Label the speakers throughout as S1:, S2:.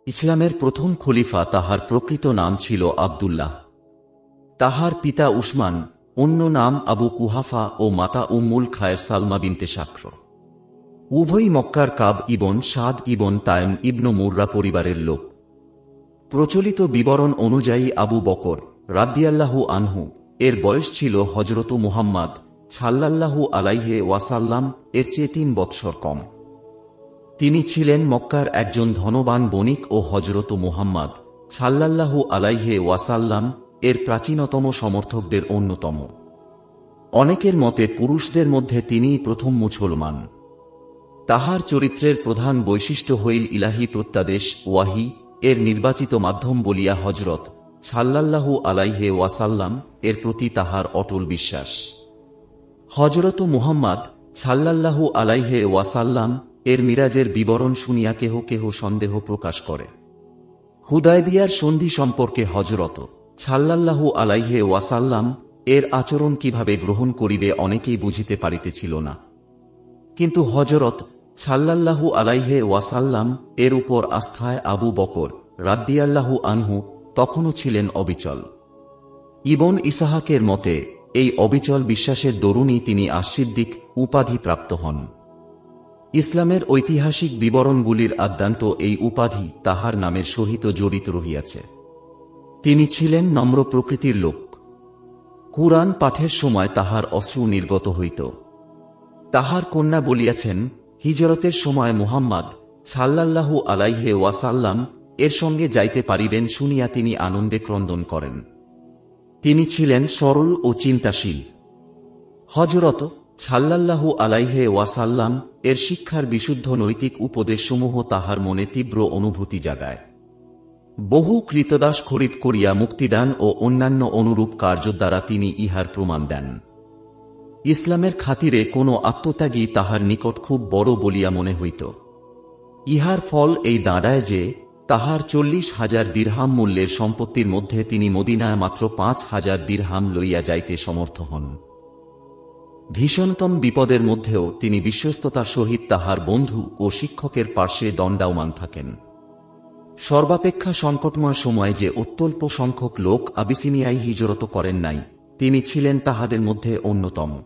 S1: ইসলামের প্রথম খলিফা তাহার প্রকৃত নাম ছিল আবদুল্লাহ। তাহার পিতা উসমান, অন্য নাম আবু কুহাফা ও মাতা উম্মুল খায়ের সালমা বিনতে শাক্র। উভয়ই মক্কার কাব ইবন সাদ ইবন তায়েম ইবন মুররা পরিবারের লোক। প্রচলিত বিবরণ অনুযায়ী আবু বকর রাদিয়াল্লাহু আনহু এর বয়স ছিল হযরত মুহাম্মদ সাল্লাল্লাহু আলাইহি ওয়াসাল্লাম এর চেয়ে ৩ বৎসর কম। তিনি ছিলেন মক্কার একজন ধনবান বণিক ও হযরত মুহাম্মদ সাল্লাল্লাহু আলাইহি ওয়াসাল্লাম এর প্রাচীনতম সমর্থকদের অন্যতম। অনেকের মতে পুরুষদের মধ্যে তিনিই প্রথম মুসলমান। তাহার চরিত্রের প্রধান বৈশিষ্ট্য হইল ইলাহি প্রত্যাদেশ ওয়াহি এর নির্বাচিত মাধ্যম বলিয়া হযরত সাল্লাল্লাহু আলাইহি ওয়াসাল্লাম এর প্রতি তাহার অটল বিশ্বাস। হযরত মুহাম্মদ সাল্লাল্লাহু আলাইহি ওয়াসাল্লাম এর মিরাজের বিবরণ শুনিয়া কেহ কেহ সন্দেহ প্রকাশ করে। হুদায়বিয়ার সন্ধি সম্পর্কে হযরত সাল্লাল্লাহু আলাইহি ওয়াসাল্লাম এর আচরণ কিভাবে গ্রহণ করিবে অনেকেই বুঝিতে পারিতেছিল না। কিন্তু হযরত সাল্লাল্লাহু আলাইহি ওয়াসাল্লাম এর উপর আস্থায় আবু বকর রাদিয়াল্লাহু আনহু তখনও ছিলেন অবিচল। ইবন ইসহাকের মতে এই অবিচল বিশ্বাসের দরুনই তিনি আশ-সিদ্দিক উপাধি প্রাপ্ত হন। ইসলামের ঐতিহাসিক বিবরণগুলির আদ্যান্ত এই উপাধি তাহার নামের সহিত জড়িত রহিয়াছে। তিনি ছিলেন নম্র প্রকৃতির লোক। কুরআন পাঠের সময় তাহার অশ্রু নির্গত হইত। তাহার কন্যা বলিয়াছেন, হিজরতের সময় মুহাম্মদ সাল্লাল্লাহু আলাইহি ওয়াসাল্লাম এর সঙ্গে যাইতে পারিবেন শুনিয়া তিনি আনন্দে ক্রন্দন করেন। তিনি ছিলেন সরল ও চিন্তাশীল। হযরত সাল্লাল্লাহু আলাইহি ওয়াসাল্লাম এর শিক্ষার বিশুদ্ধ নৈতিক উপদেশসমূহ তাহার মনে তীব্র অনুভূতি জাগায়। বহু কৃতদাস খরিদ করিয়া মুক্তিদান ও অন্যান্য অনুরূপ কার্য দ্বারা তিনি ইহার প্রমাণ দেন। ইসলামের খাতিরে কোনো আত্মত্যাগী তাহার নিকট খুব বড় বলিয়া মনে হইত। ইহার ফল এই দাঁড়ায় যে তাহার ৪০,০০০ দিরহাম মূল্যের সম্পত্তির মধ্যে তিনি মদিনায় মাত্র ৫,০০০ দিরহাম লইয়া যাইতে সমর্থ হন। ভীষণতম বিপদের মধ্যেও তিনি বিশ্বস্ততার সহিত তাহার বন্ধু ও শিক্ষকের পার্শ্বে দণ্ডায়মান থাকেন। সর্বাপেক্ষা সংকটময় সময়ে যে অত্যল্প সংখ্যক লোক আবিসিনিয়ায় হিজরত করেন নাই, তিনি ছিলেন তাহাদের মধ্যে অন্যতম।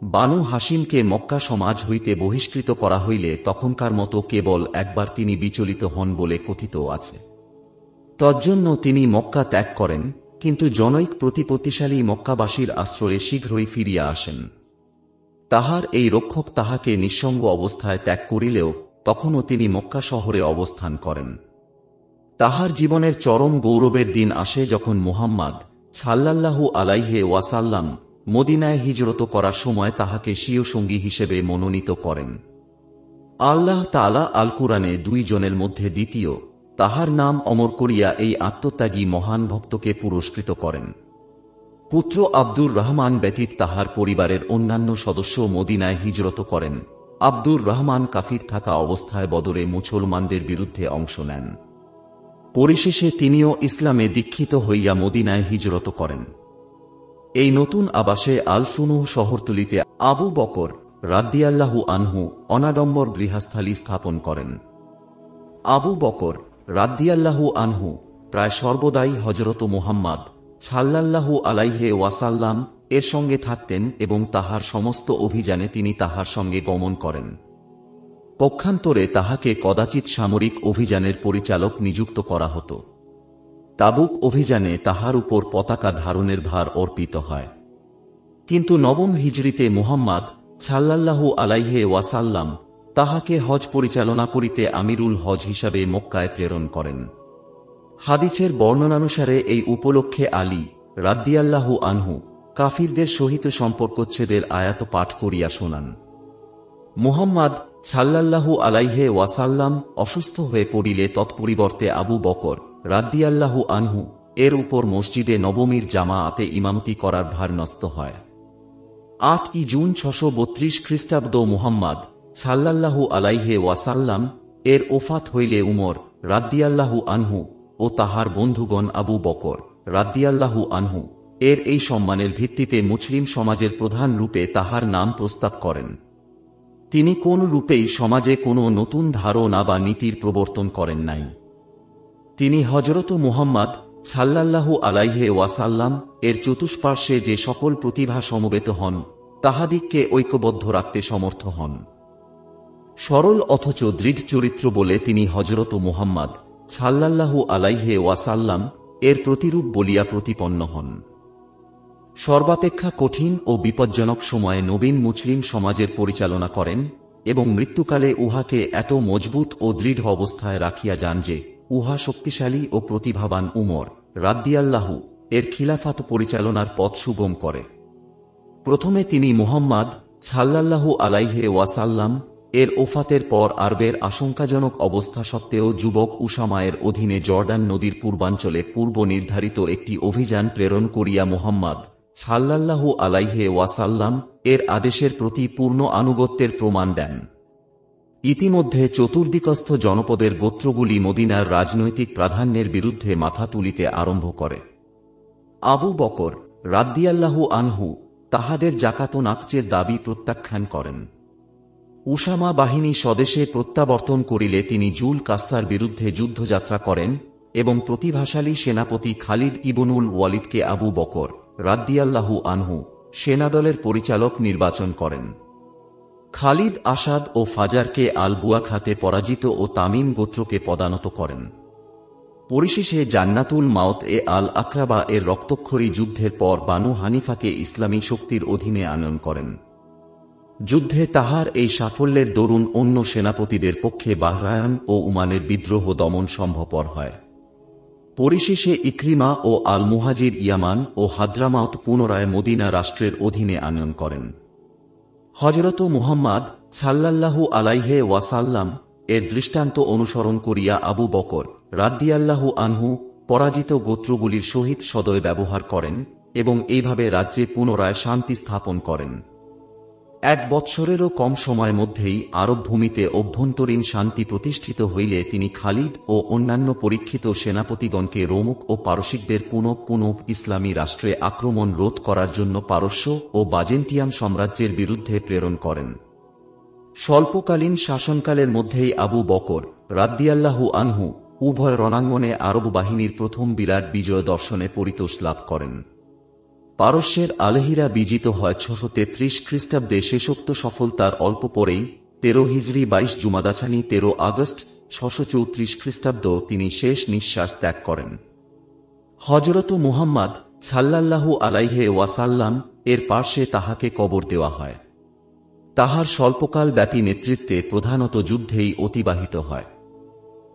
S1: বানু হাসিমকে মক্কা সমাজ হইতে বহিষ্কৃত করা হইলে তখনকার মতো কেবল একবার তিনি বিচলিত হন বলে কথিত আছে। তজ্জন্য তিনি মক্কা ত্যাগ করেন, কিন্তু জনৈক প্রতিপত্তিশালী মক্কাবাসীর আশ্রয়ে শীঘ্রই ফিরিয়া আসেন। তাহার এই রক্ষক তাহাকে নিঃসঙ্গ অবস্থায় ত্যাগ করিলেও তখনও তিনি মক্কা শহরে অবস্থান করেন। তাহার জীবনের চরম গৌরবের দিন আসে যখন মুহাম্মদ সাল্লাল্লাহু আলাইহি ওয়াসাল্লাম মদিনায় হিজরত করার সময় তাহাকে স্বীয় সঙ্গী হিসেবে মনোনীত করেন। আল্লাহ তাআলা আল কুরআনে ২ জনের মধ্যে দ্বিতীয়, তাহার নাম অমর করিয়া এই আত্মত্যাগী মহান ভক্তকে পুরস্কৃত করেন। পুত্র আব্দুর রহমান ব্যতীত তাহার পরিবারের অন্যান্য সদস্য মদিনায় হিজরত করেন। আব্দুর রহমান কাফির থাকা অবস্থায় বদরে মুসলমানদের বিরুদ্ধে অংশ নেন। পরিশেষে তিনিও ইসলামে দীক্ষিত হইয়া মদিনায় হিজরত করেন। এই নতুন আবাসে আল সুনুহ শহরতলিতে আবু বকর রাদিয়াল্লাহু আনহু অনাডম্বর গৃহস্থালী স্থাপন করেন। আবু বকর রাদিয়াল্লাহু আনহু প্রায় সর্বদাই হযরত মুহাম্মদ সাল্লাল্লাহু আলাইহি ওয়াসাল্লাম এর সঙ্গে থাকতেন এবং তাহার সমস্ত অভিযানে তিনি তাহার সঙ্গে গমন করেন। পক্ষান্তরে তাহাকে কদাচিৎ সামরিক অভিযানের পরিচালক নিযুক্ত করা হতো। তাবুক অভিযানে তাহার উপর পতাকা ধারণের ভার অর্পিত হয়। কিন্তু নবম হিজরিতে মুহাম্মদ সাল্লাল্লাহু আলাইহি ওয়াসাল্লাম তাহাকে হজ পরিচালনা করিতে আমিরুল হজ হিসাবে মক্কায় প্রেরণ করেন। হাদিসের বর্ণনানুসারে এই উপলক্ষে আলী রাদিয়াল্লাহু আনহু কাফিরদের সহিত সম্পর্কচ্ছেদের আয়াত পাঠ করিয়া শোনান। মুহাম্মদ সাল্লাল্লাহু আলাইহি ওয়াসাল্লাম অসুস্থ হয়ে পড়িলে তৎপরিবর্তে আবু বকর রাদিয়াল্লাহু আনহু এর উপর মসজিদে নবমীর জামাআতে ইমামতি করার ভার ন্যস্ত হয়। ৮ জুন ৬৩২ খ্রিস্টাব্দ মুহাম্মদ সাল্লাল্লাহু আলাইহি ওয়াসাল্লাম এর ওফাত হইলে উমর রাদিয়াল্লাহু আনহু ও তাহার বন্ধুগণ আবু বকর রাদিয়াল্লাহু আনহু এর এই সম্মানের ভিত্তিতে মুসলিম সমাজের প্রধান রূপে তাহার নাম প্রস্তাব করেন। তিনি কোন রূপেই সমাজে কোনো নতুন ধারণা বা নীতির প্রবর্তন করেন নাই। তিনি হযরত মুহাম্মদ সাল্লাল্লাহু আলাইহি ওয়াসাল্লাম এর চতুষ্পার্শ্বে যে সকল প্রতিভা সমবেত হন তাহাদিগকে ঐক্যবদ্ধ রাখতে সমর্থ হন। সরল অথচ দৃঢ় চরিত্র বলে তিনি হযরত মুহাম্মদ সাল্লাল্লাহু আলাইহি ওয়াসাল্লাম এর প্রতিরূপ বলিয়া প্রতিপন্ন হন। সর্বাপেক্ষা কঠিন ও বিপজ্জনক সময়ে নবীন মুসলিম সমাজের পরিচালনা করেন এবং মৃত্যুকালে উহাকে এত মজবুত ও দৃঢ় অবস্থায় রাখিয়া যান যে উহা শক্তিশালী ও প্রতিভাবান উমর রাদিয়াল্লাহু এর খিলাফত পরিচালনার পথ সুগম করে। প্রথমে তিনি মুহাম্মদ সাল্লাল্লাহু আলাইহি ওয়াসাল্লাম এর ওফাতের পর আরবের আশঙ্কাজনক অবস্থা সত্ত্বেও যুবক উসামায়ের অধীনে জর্ডান নদীর পূর্বাঞ্চলে পূর্ব নির্ধারিত একটি অভিযান প্রেরণ করিয়া মুহাম্মদ সাল্লাল্লাহু আলাইহি ওয়াসাল্লাম এর আদেশের প্রতি পূর্ণ আনুগত্যের প্রমাণ দেন। ইতিমধ্যে চতুর্দিকস্থ জনপদের গোত্রগুলি মদিনার রাজনৈতিক প্রাধান্যের বিরুদ্ধে মাথা তুলিতে আরম্ভ করে। আবু বকর রাদিয়াল্লাহু আনহু তাহাদের জাকাত ও নাকচের দাবি প্রত্যাখ্যান করেন। উসামা বাহিনী স্বদেশে প্রত্যাবর্তন করিলে তিনি জুল কাসসার বিরুদ্ধে যুদ্ধযাত্রা করেন এবং প্রতিভাশালী সেনাপতি খালিদ ইবনুল ওয়ালিদকে আবু বকর রাদিয়াল্লাহু আনহু সেনাদলের পরিচালক নির্বাচন করেন। খালিদ আসাদ ও ফাজারকে আল বুয়াখাতে পরাজিত ও তামিম গোত্রকে পদানত করেন। পরিশেষে জান্নাতুল মাউত এ আল আকরাবা এর রক্তক্ষয়ী যুদ্ধের পর বানু হানিফাকে ইসলামী শক্তির অধীনে আনয়ন করেন। যুদ্ধে তাহার এই সাফল্যের দরুন অন্য সেনাপতিদের পক্ষে বাহরায়ন ও উমানের বিদ্রোহ দমন সম্ভবপর হয়। পরিশেষে ইকরিমা ও আল মুহাজির ইয়ামান ও হাদ্রামাউত পুনরায় মদিনা রাষ্ট্রের অধীনে আনয়ন করেন। হযরত মুহাম্মদ সাল্লাল্লাহু আলাইহি ওয়াসাল্লাম এর দৃষ্টান্ত অনুসরণ করিয়া আবু বকর রাদিয়াল্লাহু আনহু পরাজিত গোত্রগুলির সহিত সদয় ব্যবহার করেন এবং এইভাবে রাজ্যে পুনরায় শান্তি স্থাপন করেন। 1 বৎসরেরও কম সময়ের মধ্যেই আরব ভূমিতে অভ্যন্তরীণ শান্তি প্রতিষ্ঠিত হইলে তিনি খালিদ ও অন্যান্য পরীক্ষিত সেনাপতিগণকে রোমক ও পারসিকদের পুনঃ ইসলামী রাষ্ট্রে আক্রমণ রোধ করার জন্য পারস্য ও বাজেন্টিয়ান সাম্রাজ্যের বিরুদ্ধে প্রেরণ করেন। স্বল্পকালীন শাসনকালের মধ্যেই আবু বকর রাদিয়াল্লাহু আনহু উভয় রণাঙ্গনে আরব বাহিনীর প্রথম বিরাট বিজয় দর্শনে পরিতোষ লাভ করেন। পারস্যের আলহিরা বিজিত হয় 633 খ্রিস্টাব্দে। শেষোক্ত সফলতার অল্প পরেই 13 হিজরি 22 জুমাদাছানি 13 আগস্ট 634 খ্রিস্টাব্দ তিনি শেষ নিঃশ্বাস ত্যাগ করেন। হযরত মুহাম্মদ সাল্লাল্লাহু আলাইহি ওয়াসাল্লাম এর পার্শ্বে তাহাকে কবর দেওয়া হয়। তাহার স্বল্পকাল ব্যাপী নেতৃত্বে প্রধানত যুদ্ধেই অতিবাহিত হয়।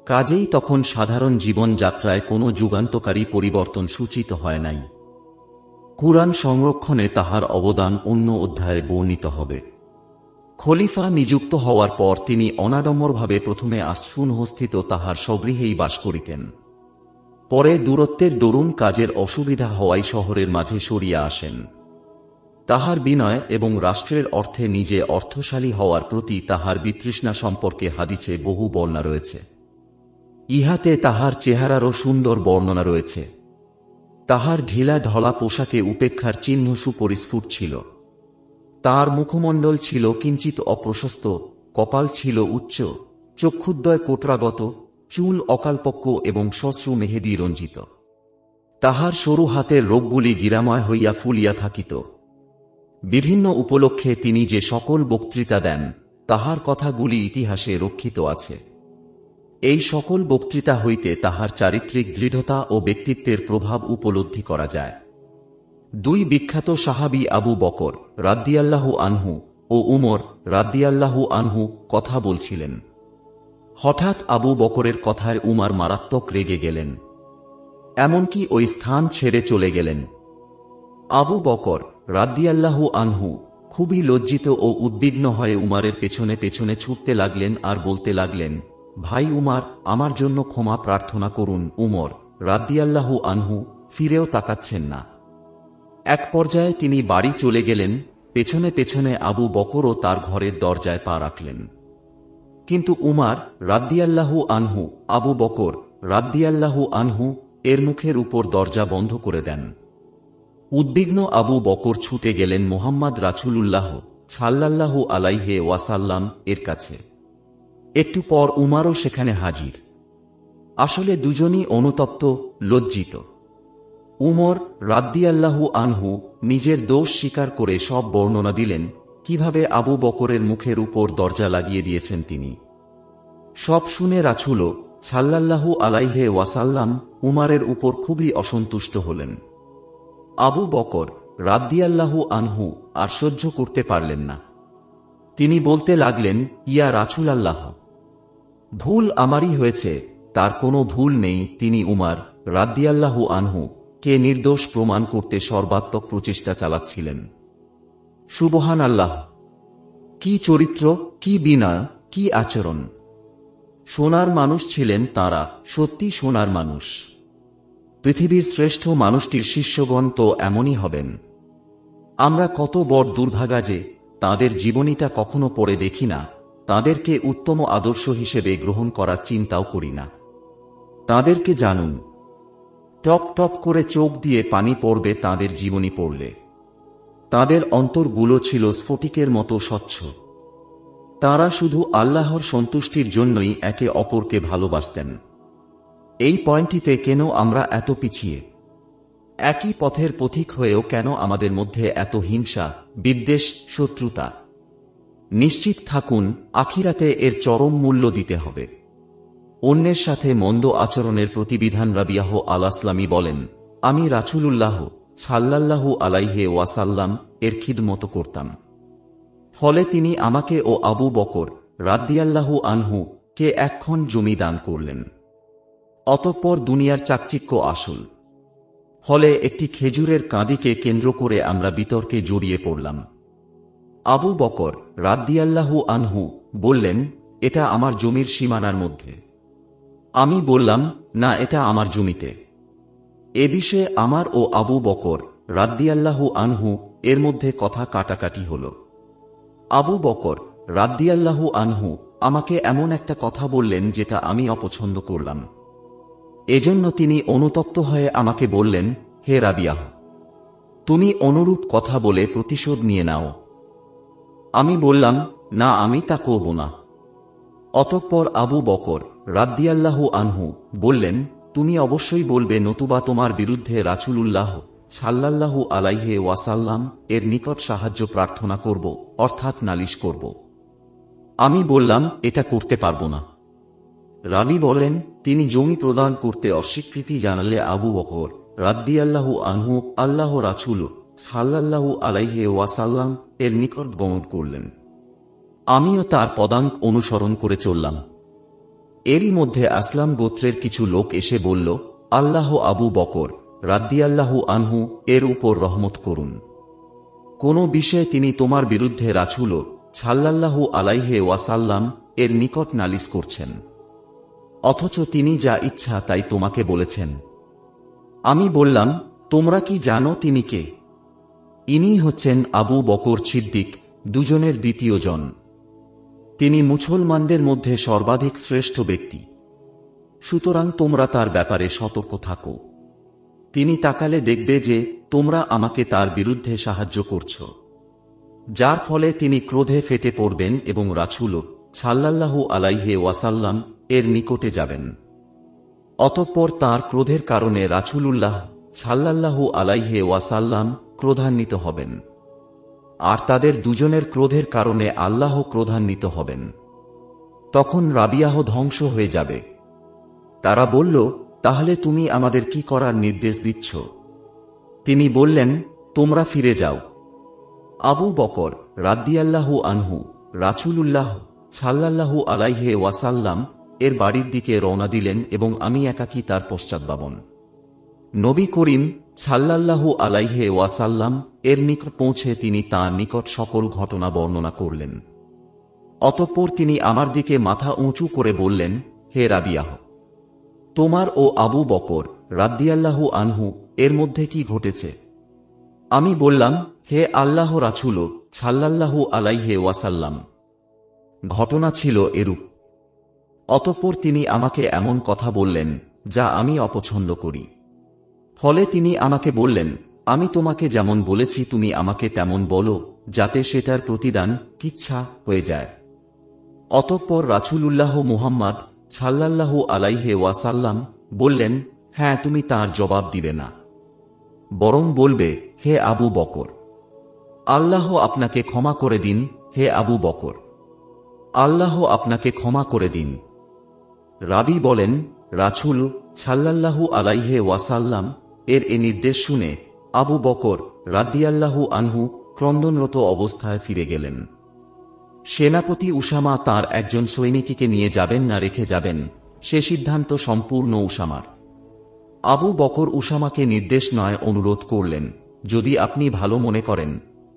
S1: কাজেই তখন সাধারণ জীবনযাত্রায় কোনো যুগান্তকারী পরিবর্তন সূচিত হয় নাই। কুরআন সংরক্ষণে তাহার অবদান অন্য অধ্যায়ে বর্ণিত হবে। খলিফা নিযুক্ত হওয়ার পর তিনি অনাডম্বরভাবে প্রথমে আসফুনহস্থিত তাহার স্বগৃহেই বাস করিতেন। পরে দূরত্বের দরুন কাজের অসুবিধা হওয়ায় শহরের মাঝে সরিয়া আসেন। তাহার বিনয় এবং রাষ্ট্রের অর্থে নিজে অর্থশালী হওয়ার প্রতি তাহার বিতৃষ্ণা সম্পর্কে হাদিসে বহু বর্ণনা রয়েছে। ইহাতে তাহার চেহারারও সুন্দর বর্ণনা রয়েছে। তাহার ঢিলা ঢলা পোশাকে উপেক্ষার চিহ্ন সুপরিস্ফুট ছিল। তার মুখমণ্ডল ছিল কিঞ্চিত অপ্রশস্ত, কপাল ছিল উচ্চ, চক্ষুদ্বয় কোটরাগত, চুল অকালপক্ক এবং শ্মশ্রু মেহেদি রঞ্জিত। তাহার সরু হাতের রোগগুলি গিরাময় হইয়া ফুলিয়া থাকিত। বিভিন্ন উপলক্ষে তিনি যে সকল বক্তৃতা দেন তাহার কথাগুলি ইতিহাসে রক্ষিত আছে। এই সকল বক্তৃতা হইতে তাহার চারিত্রিক দৃঢ়তা ও ব্যক্তিত্বের প্রভাব উপলব্ধি করা যায়। 2 বিখ্যাত সাহাবী আবু বকর রাদিয়াল্লাহু আনহু ও উমর রাদিয়াল্লাহু আনহু কথা বলছিলেন। হঠাৎ আবু বকরের কথায় উমর মারাত্মক রেগে গেলেন, এমনকি ওই স্থান ছেড়ে চলে গেলেন। আবু বকর রাদিয়াল্লাহু আনহু খুবই লজ্জিত ও উদ্বিগ্ন হয়ে উমরের পেছনে পেছনে ছুটতে লাগলেন আর বলতে লাগলেন, ভাই উমর, আমার জন্য ক্ষমা প্রার্থনা করুন। উমর রাদিয়াল্লাহু আনহু ফিরেও তাকাচ্ছেন না। এক পর্যায়ে তিনি বাড়ি চলে গেলেন। পেছনে পেছনে আবু বকরও তার ঘরের দরজায় পা রাখলেন। কিন্তু উমর রাদিয়াল্লাহু আনহু আবু বকর রাদিয়াল্লাহু আনহু এর মুখের উপর দরজা বন্ধ করে দেন। উদ্বিগ্ন আবু বকর ছুটে গেলেন মুহাম্মদ রাসূলুল্লাহ সাল্লাল্লাহু আলাইহি ওয়াসাল্লাম এর কাছে। একটু পর উমরও সেখানে হাজির। আসলে দুজনই অনুতপ্ত, লজ্জিত। উমর রাদিয়াল্লাহু আনহু নিজের দোষ স্বীকার করে সব বর্ণনা দিলেন, কিভাবে আবু বকরের মুখের উপর দরজা লাগিয়ে দিয়েছেন তিনি। সব শুনে রাসূল সাল্লাল্লাহু আলাইহি ওয়াসাল্লাম উমারের উপর খুবই অসন্তুষ্ট হলেন। আবু বকর রাদিয়াল্লাহু আনহু আর সহ্য করতে পারলেন না। তিনি বলতে লাগলেন, ইয়া রাসূলাল্লাহ, ভুল আমারই হয়েছে, তার কোনো ভুল নেই। তিনি উমার রাদিয়াল্লাহু আনহু কে নির্দোষ প্রমাণ করতে সর্বাত্মক প্রচেষ্টা চালাচ্ছিলেন। সুবহানাল্লাহ! কি চরিত্র, কি বিনয়, কি আচরণ! সোনার মানুষ ছিলেন তাঁরা, সত্যি সোনার মানুষ। পৃথিবীর শ্রেষ্ঠ মানুষটির শিষ্যগণ তো এমনই হবেন। আমরা কত বড় দুর্ভাগা যে তাঁদের জীবনীটা কখনো পড়ে দেখি না, তাঁদেরকে উত্তম আদর্শ হিসেবে গ্রহণ করার চিন্তাও করি না। তাঁদেরকে জানুন, টপ টপ করে চোখ দিয়ে পানি পড়বে তাঁদের জীবনী পড়লে। তাঁদের অন্তরগুলো ছিল স্ফটিকের মতো স্বচ্ছ। তাঁরা শুধু আল্লাহর সন্তুষ্টির জন্যই একে অপরকে ভালোবাসতেন। এই পয়েন্টটিতে কেন আমরা এত পিছিয়ে? একই পথের পথিক হয়েও কেন আমাদের মধ্যে এত হিংসা, বিদ্বেষ, শত্রুতা? নিশ্চিত থাকুন, আখিরাতে এর চরম মূল্য দিতে হবে। অন্যের সাথে মন্দ আচরণের প্রতিবিধান রাবিয়াহ আল-আসলামী বলেন, আমি রাসূলুল্লাহ সাল্লাল্লাহু আলাইহি ওয়াসাল্লাম এর খিদমত করতাম। ফলে তিনি আমাকে ও আবু বকর রাদিয়াল্লাহু আনহু কে একখান জমি দান করলেন। অতঃপর দুনিয়ার চাকচিক্য আসল। ফলে একটি খেজুরের কাঁদিকে কেন্দ্র করে আমরা বিতর্কে জড়িয়ে পড়লাম। আবু বকর রাদিয়াল্লাহু আনহু বললেন, এটা আমার জমির সীমানার মধ্যে। আমি বললাম, না, এটা আমার জমিতে। এ বিষয়ে আমার ও আবু বকর রাদিয়াল্লাহু আনহু এর মধ্যে কথা কাটাকাটি হল। আবু বকর রাদিয়াল্লাহু আনহু আমাকে এমন একটা কথা বললেন যেটা আমি অপছন্দ করলাম। এজন্য তিনি অনুতপ্ত হয়ে আমাকে বললেন, হে রাবিয়াহ, তুমি অনুরূপ কথা বলে প্রতিশোধ নিয়ে নাও। আমি বললাম, না, আমি তা করব না। অতঃপর আবু বকর রাদিয়াল্লাহু আনহু বললেন, তুমি অবশ্যই বলবে, নতুবা তোমার বিরুদ্ধে রাসূলুল্লাহ সাল্লাল্লাহু আলাইহি ওয়াসাল্লাম এর নিকট সাহায্য প্রার্থনা করব, অর্থাৎ নালিশ করব। আমি বললাম, এটা করতে পারব না। রাবি বলেন, তিনি জমি প্রদান করতে অস্বীকৃতি জানালে আবু বকর রাদিয়াল্লাহু আনহু আল্লাহ রাসূল সাল্লাল্লাহু আলাইহি ওয়াসাল্লাম এর নিকট গমন করলেন। আমিও তার পদাঙ্ক অনুসরণ করে চললাম। এরই মধ্যে আসলাম গোত্রের কিছু লোক এসে বলল, আল্লাহ আবু বকর রাদিয়াল্লাহু আনহু এর উপর রহমত করুন। কোন বিষয়ে তিনি তোমার বিরুদ্ধে রাসূল সাল্লাল্লাহু আলাইহি ওয়াসাল্লাম এর নিকট নালিশ করছেন, অথচ তিনি যা ইচ্ছা তাই তোমাকে বলেছেন। আমি বললাম, তোমরা কি জানো তিনি কে? ইনি হচ্ছেন আবু বকর সিদ্দিক, দুজনের দ্বিতীয় জন। তিনি মুসলমানদের মধ্যে সর্বাধিক শ্রেষ্ঠ ব্যক্তি। সুতরাং তোমরা তার ব্যাপারে সতর্ক থাকো। তিনি তাকালে দেখবে যে তোমরা আমাকে তার বিরুদ্ধে সাহায্য করছ, যার ফলে তিনি ক্রোধে ফেটে পড়বেন এবং রাসূল সাল্লাল্লাহু আলাইহি ওয়াসাল্লাম এর নিকটে যাবেন। অতঃপর তাঁর ক্রোধের কারণে রাসূলুল্লাহ সাল্লাল্লাহু আলাইহি ওয়াসাল্লাম ক্রোধান্বিত হবেন, আর তাদের দুজনের ক্রোধের কারণে আল্লাহ ক্রোধান্বিত হবেন। তখন রাবিয়াহ ধ্বংস হয়ে যাবে। তারা বলল, তাহলে তুমি আমাদের কি করার নির্দেশ দিচ্ছ? তিনি বললেন, তোমরা ফিরে যাও। আবু বকর রাদিয়াল্লাহু আনহু রাসূলুল্লাহ সাল্লাল্লাহু আলাইহি ওয়াসাল্লাম এর বাড়ির দিকে রওনা দিলেন এবং আমি একাকী তার পশ্চাৎধাবন। নবী করিম সাল্লাল্লাহু আলাইহি ওয়াসাল্লাম এর নিকট পৌঁছে তিনি তাঁর নিকট সকল ঘটনা বর্ণনা করলেন। অতঃপর তিনি আমার দিকে মাথা উঁচু করে বললেন, হে রাবিয়াহ, তোমার ও আবু বকর রাদিয়াল্লাহু আনহু এর মধ্যে কি ঘটেছে? আমি বললাম, হে আল্লাহ রাসূল সাল্লাল্লাহু আলাইহি ওয়াসাল্লাম, ঘটনা ছিল এরূপ। অতঃপর তিনি আমাকে এমন কথা বললেন যা আমি অপছন্দ করি। ফলে তিনি আমাকে বললেন, আমি তোমাকে যেমন বলেছি তুমি আমাকে তেমন বলো, যাতে সেটার প্রতিদান কিচ্ছা হয়ে যায়। অতঃপর রাসূলুল্লাহ মুহাম্মদ সাল্লাল্লাহু আলাইহি ওয়াসাল্লাম বললেন, হ্যাঁ, তুমি তার জবাব দিবে না, বরং বলবে, হে আবু বকর, আল্লাহ আপনাকে ক্ষমা করে দিন, হে আবু বকর, আল্লাহ আপনাকে ক্ষমা করে দিন। রাবী বলেন, রাসূল সাল্লাল্লাহু আলাইহি ওয়াসাল্লাম এর এ নির্দেশ শুনে আবু বকর রাদিয়াল্লাহু আনহু ক্রন্দনরত অবস্থায় ফিরে গেলেন। সেনাপতি উসামা তার একজন সৈনিককে নিয়ে যাবেন না রেখে যাবেন, সে সিদ্ধান্ত সম্পূর্ণ উসামার। আবু বকর উসামাকে নির্দেশ নয় অনুরোধ করলেন, যদি আপনি ভালো মনে করেন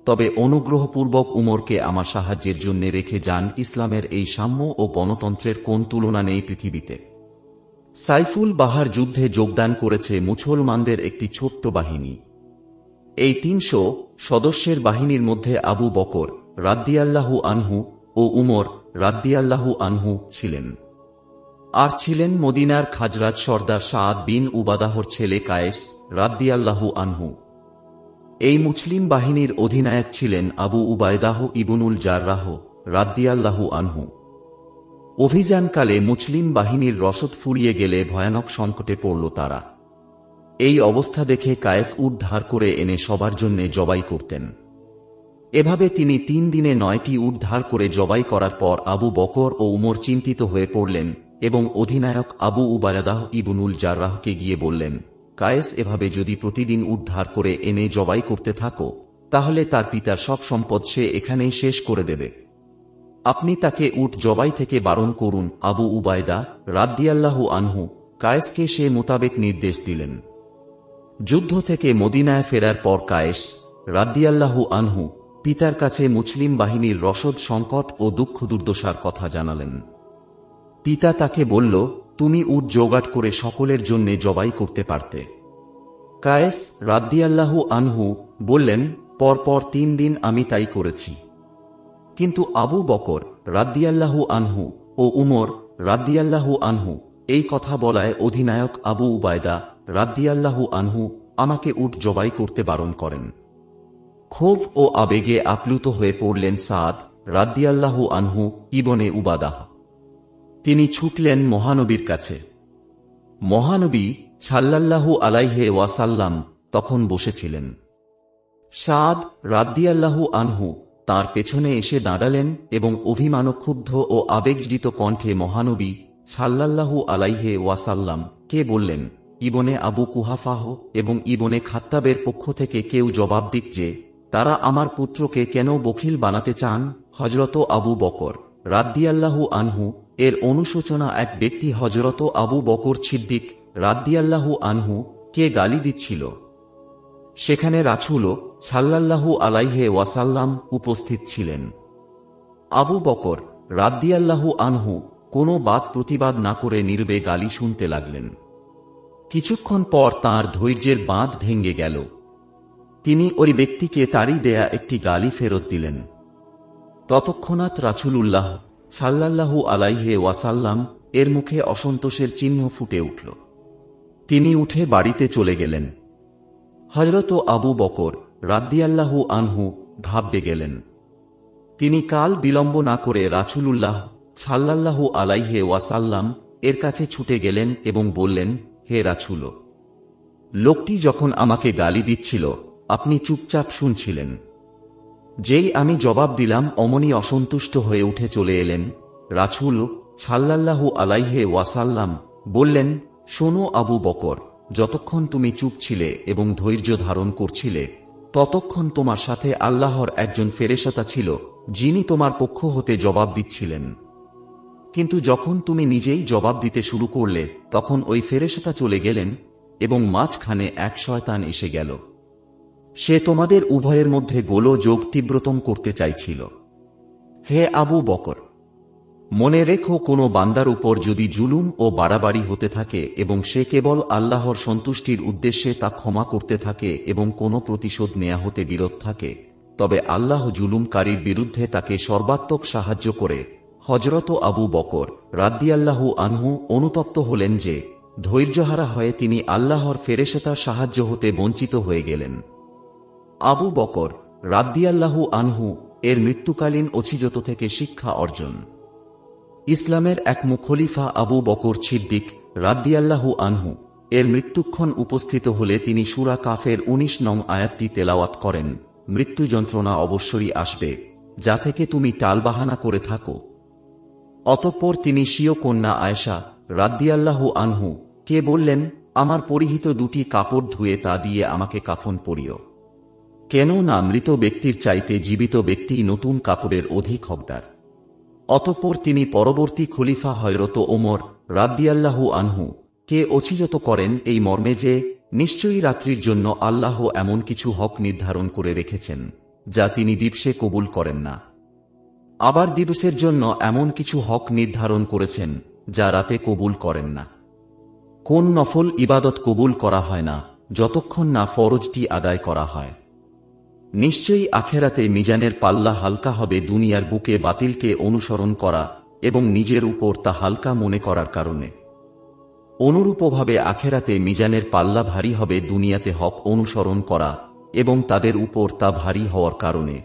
S1: তবে অনুগ্রহপূর্বক উমরকে আমার সাহায্যের জন্য রেখে যান। ইসলামের এই সাম্য ও গণতন্ত্রের কোন তুলনা নেই পৃথিবীতে। সাইফুল বাহার যুদ্ধে যোগদান করেছে মুসলমানদের একটি ছোট্ট বাহিনী। এই ৩০০ সদস্যের বাহিনীর মধ্যে আবু বকর রাদিয়াল্লাহু আনহু ও উমর রাদিয়াল্লাহু আনহু ছিলেন। আর ছিলেন মদিনার খাজরাজ সর্দার সাদ বিন উবাদাহর ছেলে কায়েস রাদিয়াল্লাহু আনহু। এই মুসলিম বাহিনীর অধিনায়ক ছিলেন আবু উবায়দাহ ইবনুল জাররাহ রাদিয়াল্লাহু আনহু। অভিযানকালে মুসলিম বাহিনীর রসদ ফুরিয়ে গেলে ভয়ানক সংকটে পড়ল তারা। এই অবস্থা দেখে কায়েস উট ধার করে এনে সবার জন্যে জবাই করতেন। এভাবে তিনি ৩ দিনে ৯টি উট ধার করে জবাই করার পর আবু বকর ও উমর চিন্তিত হয়ে পড়লেন এবং অধিনায়ক আবু উবায়দাহ ইবনুল জাররাহকে গিয়ে বললেন, কায়েস এভাবে যদি প্রতিদিন উট ধার করে এনে জবাই করতে থাকো তাহলে তার পিতার সব সম্পদ সে এখানেই শেষ করে দেবে। আপনি তাকে উট জবাই থেকে বারণ করুন। আবু উবায়দা রাদিয়াল্লাহু আনহু কায়েসকে সে মোতাবেক নির্দেশ দিলেন। যুদ্ধ থেকে মদিনায় ফেরার পর কায়েস রাদিয়াল্লাহু আনহু পিতার কাছে মুসলিম বাহিনীর রসদ সংকট ও দুঃখ দুর্দশার কথা জানালেন। পিতা তাকে বলল, তুমি উট জোগাড় করে সকলের জন্যে জবাই করতে পারতে। কায়েস রাদিয়াল্লাহু আনহু বললেন, পরপর ৩ দিন আমি তাই করেছি। কিন্তু আবু বকর রাদিয়াল্লাহু আনহু ও উমর রাদিয়াল্লাহু আনহু এই কথা বলায় অধিনায়ক আবু উবায়দা রাদিয়াল্লাহু আনহু আমাকে উট জবাই করতে বারণ করেন। ক্ষোভ ও আবেগে আপ্লুত হয়ে পড়লেন সাদ রাদিয়াল্লাহু আনহু ইবনে উবাদাহ। তিনি ছুটলেন মহানবীর কাছে। মহানবী সাল্লাল্লাহু আলাইহি ওয়াসাল্লাম তখন বসেছিলেন। সাদ রাদিয়াল্লাহু আনহু তার পেছনে এসে দাঁড়ালেন এবং অভিমানক্ষুব্ধ ও আবেগজিত কণ্ঠে মহানবী সাল্লাল্লাহু আলাইহি ওয়াসাল্লাম কে বললেন, ইবনে আবু কুহাফাহ এবং ইবনে খাত্তাবের পক্ষ থেকে কেউ জবাব দিক যে তারা আমার পুত্রকে কেন বখিল বানাতে চান। হযরত আবু বকর রাদিয়াল্লাহু আনহু এর অনুশোচনা এক ব্যক্তি হযরত আবু বকর সিদ্দিক রাদিয়াল্লাহু আনহু কে গালি দিচ্ছিল। সেখানে রাসূল সাল্লাল্লাহু আলাইহি ওয়াসাল্লাম উপস্থিত ছিলেন। আবু বকর রাদিয়াল্লাহু আনহু কোনো বাদ প্রতিবাদ না করে নীরবে গালি শুনতে লাগলেন। কিছুক্ষণ পর তাঁর ধৈর্যের বাঁধ ভেঙে গেল। তিনি ওই ব্যক্তিকে তারই দেয়া একটি গালি ফেরত দিলেন। ততক্ষণাৎ রাসূলুল্লাহ সাল্লাল্লাহু আলাইহি ওয়াসাল্লাম এর মুখে অসন্তোষের চিহ্ন ফুটে উঠল। তিনি উঠে বাড়িতে চলে গেলেন। হযরত আবু বকর রাদিয়াল্লাহু আনহু ঘাবড়ে গেলেন। তিনি কাল বিলম্ব না করে রাসূলুল্লাহ সাল্লাল্লাহু আলাইহি ওয়াসাল্লাম এর কাছে ছুটে গেলেন এবং বললেন, হে রাসূল, লোকটি যখন আমাকে গালি দিচ্ছিল আপনি চুপচাপ শুনছিলেন। যেই আমি জবাব দিলাম অমনি অসন্তুষ্ট হয়ে উঠে চলে এলেন। রাসূল সাল্লাল্লাহু আলাইহি ওয়াসাল্লাম বললেন, শোনো আবু বকর, যতক্ষণ তুমি চুপ ছিলে এবং ধৈর্য ধারণ করছিলে ততক্ষণ তোমার সাথে আল্লাহর একজন ফেরেশতা ছিল যিনি তোমার পক্ষ হতে জবাব দিচ্ছিলেন। কিন্তু যখন তুমি নিজেই জবাব দিতে শুরু করলে তখন ওই ফেরেশতা চলে গেলেন এবং মাঝখানে এক শয়তান এসে গেল। সে তোমাদের উভয়ের মধ্যে গোলযোগ তীব্রতম করতে চাইছিল। হে আবু বকর, মনে রেখো, কোনো বান্দার উপর যদি জুলুম ও বাড়াবাড়ি হতে থাকে এবং সে কেবল আল্লাহর সন্তুষ্টির উদ্দেশ্যে তা ক্ষমা করতে থাকে এবং কোনো প্রতিশোধ নেয়া হতে বিরত থাকে, তবে আল্লাহ জুলুমকারীর বিরুদ্ধে তাকে সর্বাত্মক সাহায্য করে। হযরত আবু বকর রাদিয়াল্লাহু আনহু অনুতপ্ত হলেন যে ধৈর্যহারা হয়ে তিনি আল্লাহর ফেরেশতার সাহায্য হতে বঞ্চিত হয়ে গেলেন। আবু বকর রাদিয়াল্লাহু আনহু এর মৃত্যুকালীন অছিজত থেকে শিক্ষা অর্জন। ইসলামের এক খলিফা আবু বকর সিদ্দিক রাদিয়াল্লাহু আনহু এর মৃত্যুক্ষণ উপস্থিত হলে তিনি সূরা কাফের ১৯ নং আয়াতটি তেলাওয়াত করেন, মৃত্যু যন্ত্রণা অবশ্যই আসবে, যা থেকে তুমি টালবাহানা করে থাকো। অতঃপর তিনি স্বীয় কন্যা আয়েশা রাদিয়াল্লাহু আনহু কে বললেন, আমার পরিহিত দুটি কাপড় ধুয়ে তা দিয়ে আমাকে কাফন পরিও। কেন না মৃত ব্যক্তির চাইতে জীবিত ব্যক্তি নতুন কাপড়ের অধিক হকদার। অতঃপর তিনি পরবর্তী খলিফা হযরত ওমর রাদিয়াল্লাহু আনহু কে অভিযোগ করেন এই মর্মে যে, নিশ্চয়ই রাত্রির জন্য আল্লাহ এমন কিছু হক নির্ধারণ করে রেখেছেন যা তিনি দিবসে কবুল করেন না। আবার দিবসের জন্য এমন কিছু হক নির্ধারণ করেছেন যা রাতে কবুল করেন না। কোন নফল ইবাদত কবুল করা হয় না যতক্ষণ না ফরজটি আদায় করা হয়। নিশ্চয়ই আখেরাতে মিজানের পাল্লা হালকা হবে দুনিয়ার বুকে বাতিলকে অনুসরণ করা এবং নিজের উপর তা হালকা মনে করার কারণে। অনুরূপভাবে আখেরাতে মিজানের পাল্লা ভারী হবে দুনিয়াতে হক অনুসরণ করা এবং তাদের উপর তা ভারী হওয়ার কারণে।